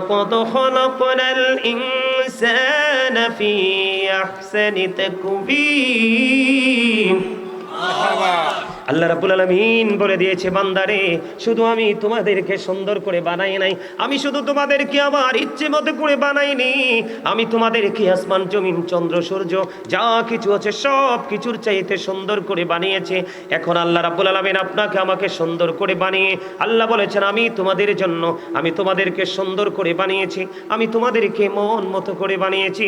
ওয়ালাকাদ খালাকনাল ইনসানা ফি আহসানি তাকওয়িম। আল্লাহ রাব্বুল আলামিন বলে দিয়েছে, বান্দারে শুধু আমি তোমাদেরকে সুন্দর করে বানাই নাই, আমি শুধু তোমাদেরকে আমার ইচ্ছে মতো করে বানাইনি, আমি তোমাদেরকে আসমান জমিন চন্দ্র সূর্য যা কিছু আছে সব কিছুর চাইতে সুন্দর করে বানিয়েছে। এখন আল্লাহ রাব্বুল আলামিন আপনাকে আমাকে সুন্দর করে বানিয়ে আল্লাহ বলেছেন, আমি তোমাদের জন্য আমি তোমাদেরকে সুন্দর করে বানিয়েছি, আমি তোমাদেরকে মন মতো করে বানিয়েছি।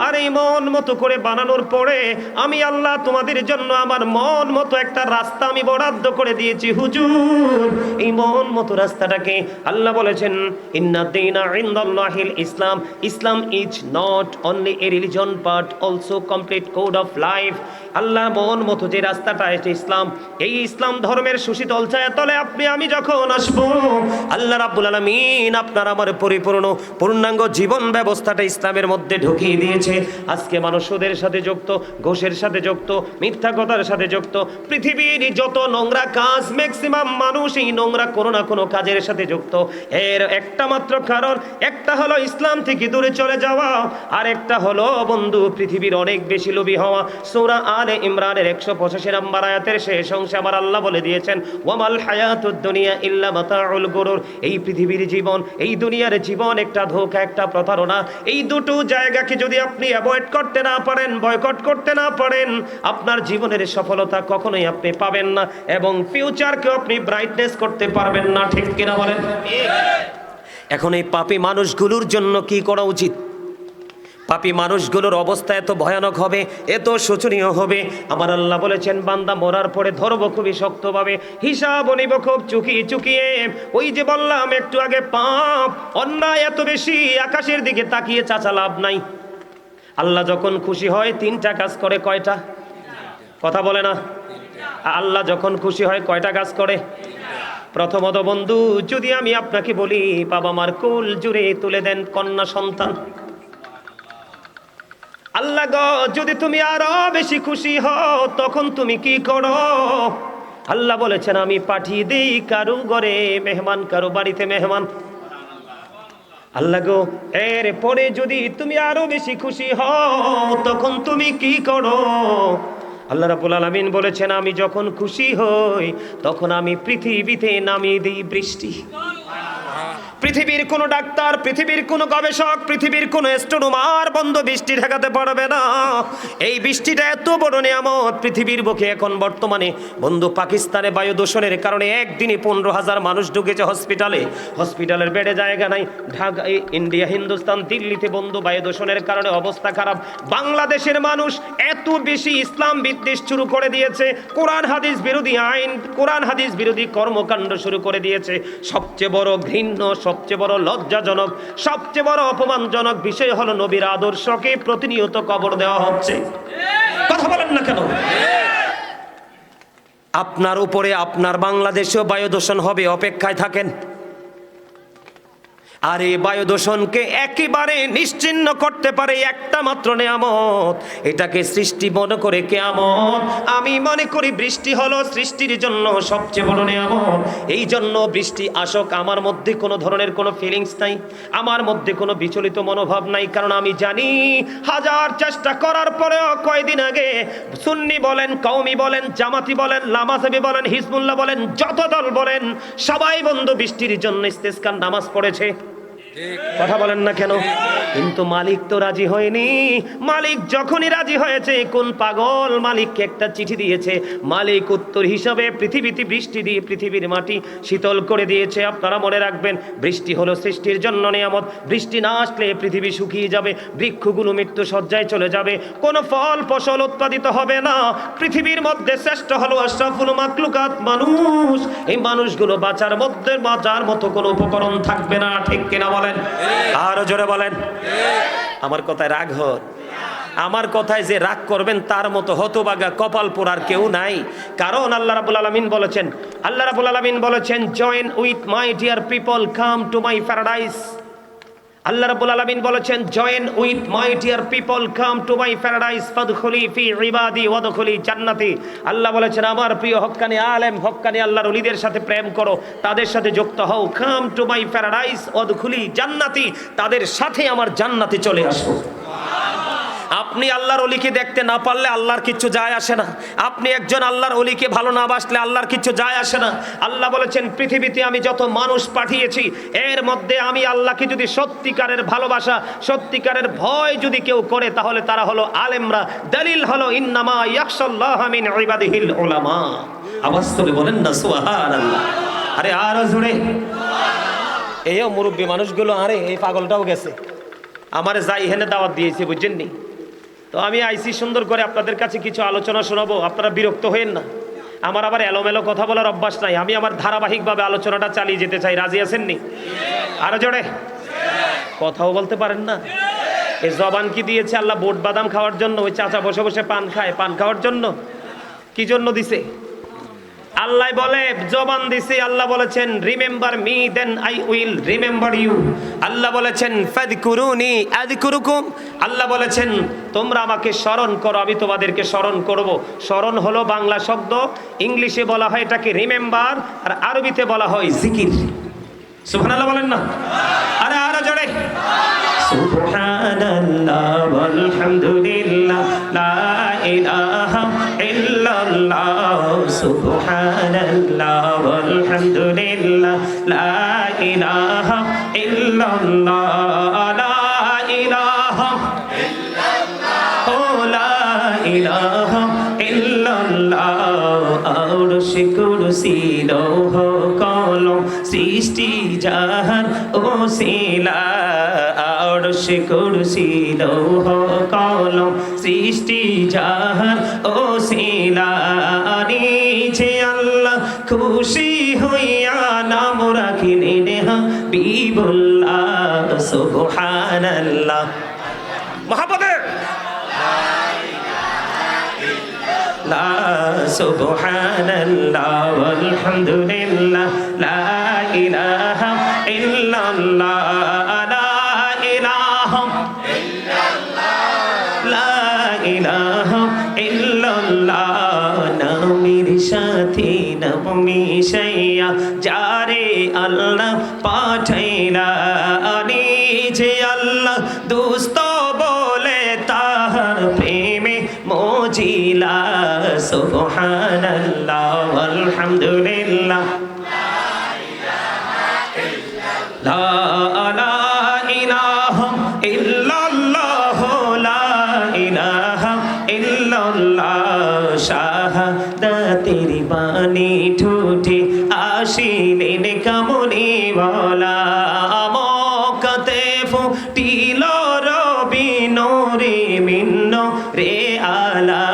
আর এই মন মতো করে বানানোর পরে আমি আল্লাহ তোমাদের জন্য আমার মন মতো একটা রাস্তা আমি বরাদ্দ করে দিয়েছি। হুজুর, এই মন মতো রাস্তাটাকে আল্লাহ বলেছেন, ইন্না দীনা ইনদাল্লাহিল ইসলাম, Islam is not only a religion but also complete code of life. আল্লাহ মন মতো যে রাস্তাটা আছে ইসলাম, এই ইসলাম ধর্মের সুশীতল ছায়াতলে আপনি আমি যখন আসবো, আল্লাহ রাব্বুল আলামিন আপনার আমার পরিপূর্ণ পূর্ণাঙ্গ জীবন ব্যবস্থাটা ইসলামের মধ্যে ঢুকিয়ে দিয়েছে। আজকে মানুষ সুদের সাথে যুক্ত, ঘোষের সাথে যুক্ত, মিথ্যা কথার সাথে যুক্ত, পৃথিবীর যত নোংরা কাজ ম্যাক্সিমাম মানুষ এই নোংরা কোনো না কোনো কাজের সাথে যুক্ত। এর একটা মাত্র কারণ, একটা হলো ইসলাম থেকে দূরে চলে যাওয়া, আর একটা হলো বন্ধু পৃথিবীর অনেক বেশি লোভী হওয়া। সূরা আলে ইমরানের 185 নম্বর আয়াতের শেষ অংশে আমার আল্লাহ বলে দিয়েছেন, ওয়ামাল হায়াতুদ দুনিয়া ইল্লা মাতাউল গুরুর। এই পৃথিবীর জীবন, এই দুনিয়ার জীবন একটা ধোঁকা, একটা প্রতারণা। এই দুটো জায়গাকে যদি আপনি অ্যাভয়েড করতে না পারেন, বয়কট করতে না পারেন, আপনার জীবনের সফলতা কখনোই আপনি পাবেন না এবং ফিউচারকে আপনি ব্রাইটনেস করতে পারবেন না। ঠিক কিনা বলেন? এখন এই পাপী মানুষগুলোর জন্য কি করা উচিত? পাপী মানুষগুলোর অবস্থা এত ভয়ানক হবে, এত শোচনীয় হবে। আমার আল্লাহ বলেছেন, বান্দা মরার পরে ধরবো খুবই শক্তভাবে, হিসাব নিব খুব চুকিয়ে চুকিয়ে। ওই যে বললাম একটু আগে, পাপ অন্যায় এত বেশি, আকাশের দিকে তাকিয়ে চাচা লাভ নাই। আল্লাহ যখন খুশি হয় তিনটা কাজ করে। কয়টা? কথা বলে না। আল্লাহ যখন খুশি হয় কয়টা কাজ করে? প্রথমত বন্ধু, যদি আমি আপনাকে বলি বাবা মার কোল জুড়ে তুলে দেন কন্যা সন্তান, আল্লাহ গো যদি তুমি আরো বেশি খুশি হও তখন তুমি কি করো? আল্লাহ বলেছেন, আমি পাঠিয়ে দিই কারো ঘরে মেহমান, কারো বাড়িতে মেহমান। আল্লাহ গো এর পরে যদি তুমি আরো বেশি খুশি হও তখন তুমি কি করো? আল্লাহ রাব্বুল আলামিন বলেছেন, আমি যখন খুশি হই তখন আমি পৃথিবীতে নামিয়ে দিই বৃষ্টি। পৃথিবীর কোনো ডাক্তার, পৃথিবীর কোনো গবেষক, পৃথিবীর কোনো অ্যাস্ট্রোনমার বন্ধ বৃষ্টি ঠেকাতে পারবে না। এই বৃষ্টিটা এত বড় নিয়ামত পৃথিবীর বুকে। এখন বর্তমানে বন্ধু পাকিস্তানে বায়ু দূষণের কারণে একদিনে 15,000 মানুষ ঢুকেছে হসপিটালে, হসপিটালের বেডে জায়গা নাই। ঢাকা, ইন্ডিয়া, হিন্দুস্তান, দিল্লিতে বন্ধু বায়ু দূষণের কারণে অবস্থা খারাপ। বাংলাদেশের মানুষ এত বেশি ইসলাম বিদ্বেষ শুরু করে দিয়েছে, কোরআন হাদিস বিরোধী আইন, কোরআন হাদিস বিরোধী কর্মকাণ্ড শুরু করে দিয়েছে। সবচেয়ে বড় ঘৃণ্য, সবচেয়ে বড় লজ্জাজনক, সবচেয়ে বড় অপমানজনক বিষয় হলো নবীর আদর্শকে প্রতিনিয়ত কবর দেওয়া হচ্ছে। কথা বলেন না কেন? আপনার উপরে আপনার বাংলাদেশেও বায়ু দূষণ হবে, অপেক্ষায় থাকেন। আর এই বায়ু দূষণকে একেবারে নিশ্চিহ্ন করতে পারে একটা মাত্র নিয়ামত, এটাকে সৃষ্টি মনে করে কিয়ামত। আমি মনে করি বৃষ্টি হলো সৃষ্টির জন্য সবচেয়ে বড় নিয়ামত। এই জন্য বৃষ্টি আসক, আমার মধ্যে কোনো ধরনের কোনো ফিলিংস নাই, আমার মধ্যে কোনো বিচলিত মনোভাব নাই। কারণ আমি জানি হাজার চেষ্টা করার পরেও, কয়দিন আগে সুন্নি বলেন, কওমি বলেন, জামাতি বলেন, লামাজাবি বলেন, হিজবুল্লাহ বলেন, যত দল বলেন, সবাই বন্ধু বৃষ্টির জন্য ইস্তেসকার নামাজ পড়েছে। কথা বলেন না কেন? কিন্তু মালিক তো রাজি হয়নি। মালিক যখনই রাজি হয়েছে, কোন পাগল মালিককে একটা চিঠি দিয়েছে। মালিক উত্তর হিসাবে পৃথিবীতে বৃষ্টি দিয়ে পৃথিবীর মাটি শীতল করে দিয়েছে। আপনারা মনে রাখবেন, বৃষ্টি হলো সৃষ্টির জন্য নিয়ামত। বৃষ্টি না আসলে পৃথিবী শুকিয়ে যাবে, বৃক্ষগুলো মৃত্যু সজ্জায় চলে যাবে, কোনো ফল ফসল উৎপাদিত হবে না। পৃথিবীর মধ্যে শ্রেষ্ঠ হলো আশরাফুল মাখলুকাত, মানুষ। এই মানুষগুলো বাঁচার মতো কোনো উপকরণ থাকবে না। ঠিক কিনা বলেন? আরো জোরে বলেন। আমার কথায় রাগ হন? আমার কথায় যে রাগ করবেন তার মতো হতভাগা কপাল পোড়ার কেউ নাই। কারণ আল্লাহ রাব্বুল আলামিন বলেছেন, join with my dear people, come to my paradise. আল্লাহ রাব্বুল আলামিন বলেছেন, join with my dear people, come to my paradise ফাদখুলি ফি ইবাদি ওয়াদখুলি জান্নাতি। আল্লাহ বলেছেন, আমার প্রিয় হক্কানি আলেম, হক্কানি আল্লাহর ওলিদের সাথে প্রেম করো, তাদের সাথে যুক্ত হও। কাম টু মাই প্যারাডাইস ওয়াদখুলি জান্নাতি, তাদের সাথে আমার জান্নাতে চলে আসো। আপনি আল্লাহর ওলিকে দেখতে না পারলে আল্লাহর কিচ্ছু যায় আসে না। আপনি একজন আল্লাহর ওলিকে ভালো না বাসলে আল্লাহর কিচ্ছু যায় আসে না। আল্লাহ বলেছেন, পৃথিবীতে আমি যত মানুষ পাঠিয়েছি এর মধ্যে আমি আল্লাহকে যদি সত্যিকারের ভালোবাসা, সত্যিকারের ভয় যদি কেউ করে তাহলে তারা হলো আলেমরা। দলিল হলো ইন্নামা ইয়াখশাল্লাহ মিন ইবাদিহিল উলামা। আওয়াজ তুলে বলেন না সুবহানাল্লাহ। আরে আরো জোরে। এইও মুরব্বী মানুষগুলো, আরে এই পাগলটাও গেছে, আমারে যাই হেনে দাওয়াত দিয়েছে, বুঝছেন নি? তো আমি আইসি সুন্দর করে আপনাদের কাছে কিছু আলোচনা শোনাবো, আপনারা বিরক্ত হয়েন না। আমার আবার এলোমেলো কথা বলার অভ্যাস নাই, আমি আমার ধারাবাহিকভাবে আলোচনাটা চালিয়ে যেতে চাই। রাজি আছেন নি? আরো জোরে। কথাও বলতে পারেন না। এই জবান কি দিয়েছে আল্লাহ? বোট বাদাম খাওয়ার জন্য? ওই চাচা বসে বসে পান খায়, পান খাওয়ার জন্য? কি জন্য দিছে? আল্লাহ বলে জবান দিছে। আল্লাহ বলেছেন, remember me then I will remember you. আল্লাহ বলেছেন, ফাযকুরুনি আযকুরুকুম। আল্লাহ বলেছেন, তোমরা আমাকে স্মরণ করো, আমি তোমাদেরকে স্মরণ করব। স্মরণ হলো বাংলা শব্দ, ইংলিশে বলা হয় এটাকে রিমেম্বার, আর আরবিতে বলা হয় জিকির। সুবহানাল্লাহ বলেন না? আরে আরো জোরে। সুবহানাল্লাহ ওয়ালহামদুলিল্লাহ লা ইলাহা ইল্লাল্লাহ। সুবহানাল্লাহ ওয়ালহামদুলিল্লাহ লা ইলাহা ইল্লাল্লাহ। লা ইলাহা ইল্লাল্লাহ ও লা ইলাহা ইল্লাল্লাহ। আরশে কুরসি লৌহ কলম সৃষ্টি জাহান ওসিলা। আরশে কুরসি লৌহ কলম সৃষ্টি জাহান ওসিলা। নিচে আল্লাহ খুশি হইয়া নাম রাখিলেন হাবিবুল্লাহ। সুবহানাল্লাহ। মহাপদে সুবহানাল্লাহ ওয়ালহামদুলিল্লাহ লা ইলাহা ইল্লাল্লাহ। লা ইলাহা ইল্লাল্লাহ লা ইলাহা ইল্লাল্লাহ। নামের সাথে নাম মিশাইয়া যারে আল্লাহ পাঠাইলা। নিজে আল্লাহ দুস্ত বলে তাহার প্রেমে মজিলা। সুবহানাল্লাহ ওয়ালহামদুলিল্লাহ লা ইলাহা ইল্লাল্লাহ লা ইলাহা ইল্লাল্লাহ। শাহাদাতের বাণী ঠোঁটে আসিলেন কামনি বলা। মক্কাতে ফুটিল রবি নূরে মিন্ন রে আলা।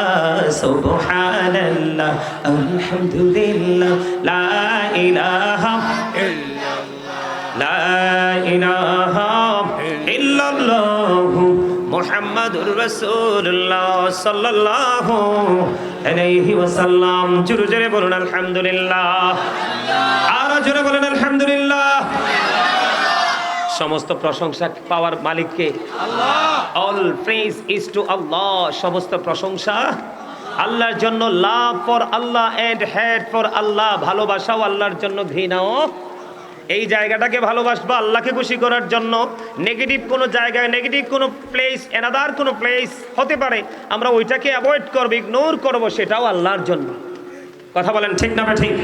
সুবহানাল্লাহ আলহামদুলিল্লাহ লা ইলাহা ইল্লাল্লাহ লা ইলাহা ইল্লাল্লাহ মুহাম্মাদুর রাসূলুল্লাহ সাল্লাল্লাহু আলাইহি ওয়াসাল্লাম। জোরে জোরে বলুন আলহামদুলিল্লাহ। আর জোরে বলেন আলহামদুলিল্লাহ। সমস্ত প্রশংসা পাওয়ার মালিককে আল্লাহ। All praise is to Allah. সমস্ত প্রশংসা আল্লাহর জন্য। Love for Allah and hate for Allah. ভালোবাসাও আল্লাহর জন্য, ঘৃণাও। এই জায়গাটাকে ভালোবাসবো আল্লাহকে খুশি করার জন্য। নেগেটিভ কোনো জায়গায়, নেগেটিভ কোনো প্লেস, এনাদার কোনো প্লেস হতে পারে, আমরা ওইটাকে অ্যাভয়েড করবো, ইগনোর করবো, সেটাও আল্লাহর জন্য। কথা বলেন ঠিক না ঠিক?